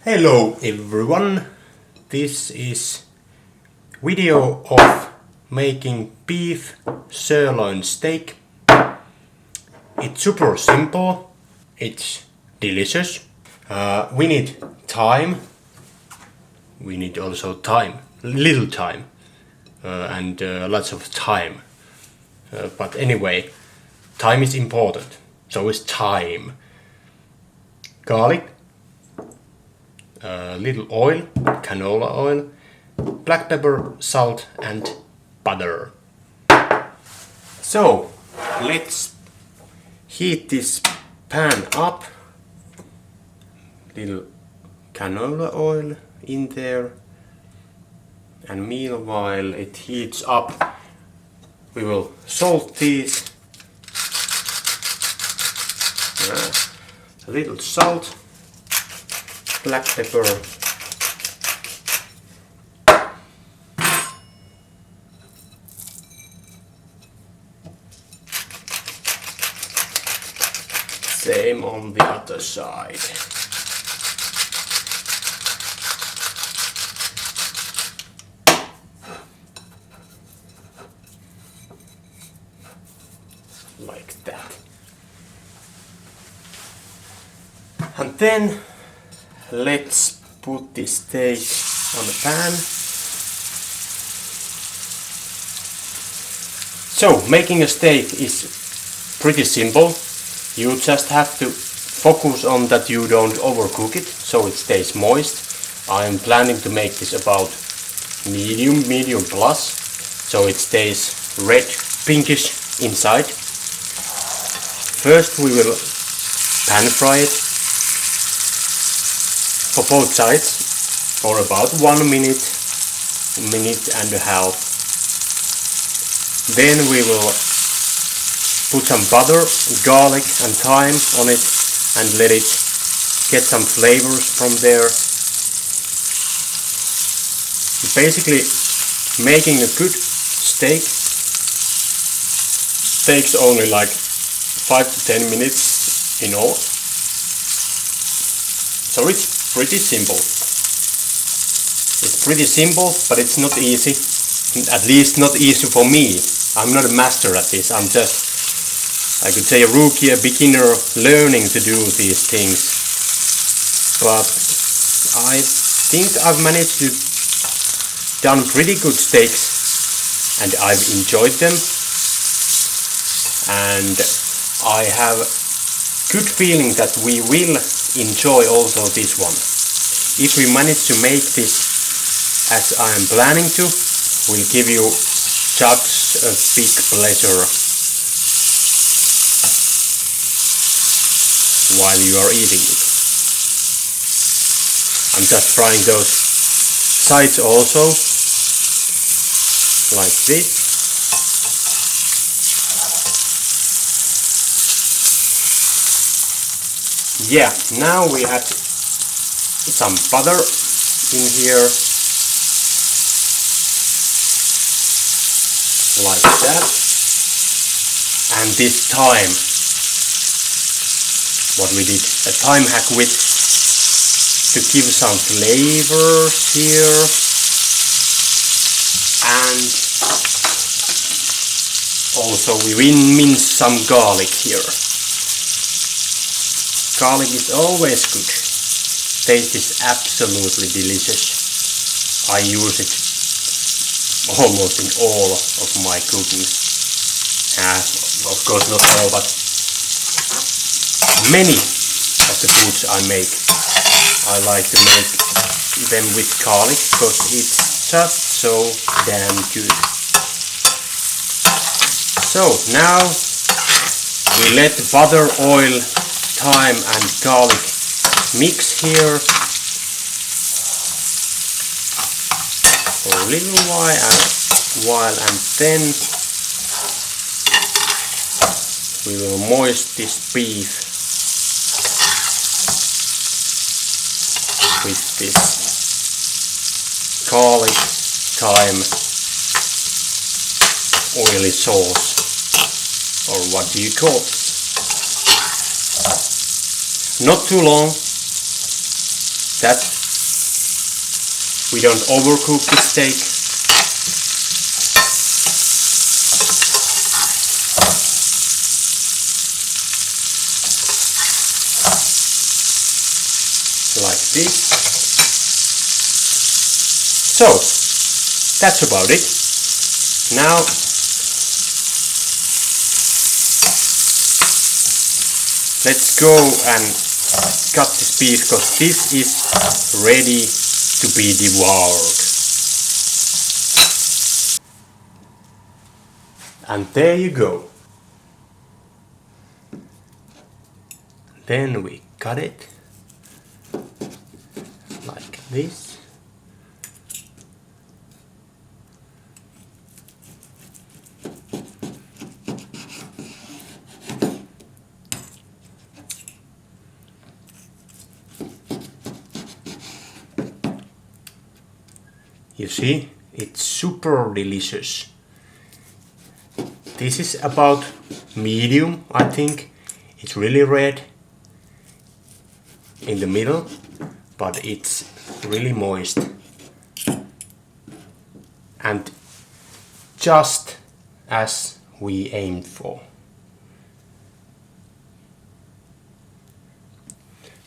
Hello everyone, this is video of making beef sirloin steak. It's super simple, it's delicious. We need thyme, we need also thyme, little thyme and lots of thyme. But anyway, thyme is important, so is thyme. Garlic. Little oil, canola oil, black pepper, salt and butter. So let's heat this pan up. Little canola oil in there, and meanwhile it heats up, we will salt these. A little salt, black pepper, same on the other side. Like that. And then let's put this steak on the pan. So, making a steak is pretty simple. You just have to focus on that you don't overcook it, so it stays moist. I'm planning to make this about medium plus, so it stays red, pinkish inside. First we will pan fry it for both sides for about 1 minute, minute and a half. Then we will put some butter, garlic and thyme on it and let it get some flavors from there. Basically, making a good steak takes only like 5 to 10 minutes in all. So it's pretty simple. It's pretty simple, but it's not easy. At least not easy for me. I'm not a master at this. I'm just, I could say, a rookie, a beginner learning to do these things. But I think I've managed to done pretty good steaks and I've enjoyed them. And I have good feeling that we will enjoy also this one. If we manage to make this as I am planning to, will give you such a big pleasure while you are eating it. I'm just frying those sides also, like this. Yeah, now we add some butter in here, like that, and this thyme, what we did, a thyme hack with, to give some flavors here, and also we mince some garlic here. Garlic is always good. Taste is absolutely delicious. I use it almost in all of my cooking. Of course not all, but many of the foods I make, I like to make them with garlic because it's just so damn good. So now we let the butter, oil, thyme and garlic mix here for a little while, and then we will moist this beef with this garlic, thyme, oily sauce, or what do you call it? Not too long, that we don't overcook the steak. Like this. So that's about it. Now let's go and cut this piece, because this is ready to be devoured. And there you go. Then we cut it like this. You see, it's super delicious. This is about medium, I think. It's really red in the middle, but it's really moist. And just as we aimed for.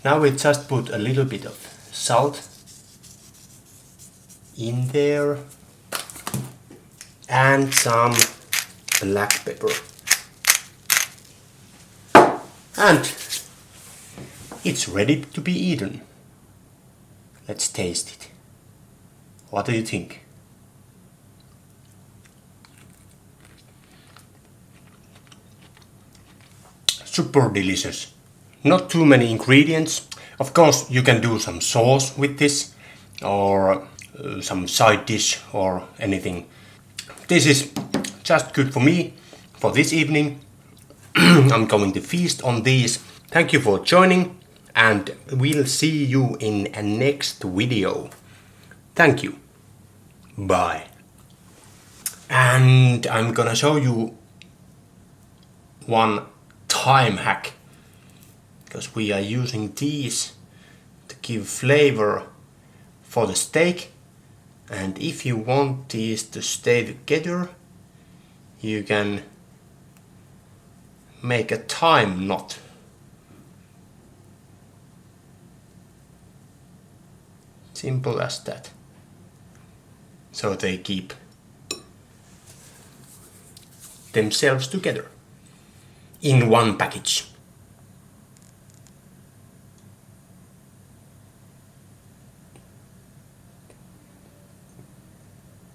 Now we just put a little bit of salt in there and some black pepper, and it's ready to be eaten. Let's taste it. What do you think? Super delicious. Not too many ingredients. Of course you can do some sauce with this, or some side dish or anything. This is just good for me for this evening. I'm going to feast on these. Thank you for joining, and we'll see you in a next video. Thank you. Bye. And I'm gonna show you one thyme hack, because we are using these to give flavor for the steak. And if you want these to stay together, you can make a thyme knot. Simple as that. So they keep themselves together in one package.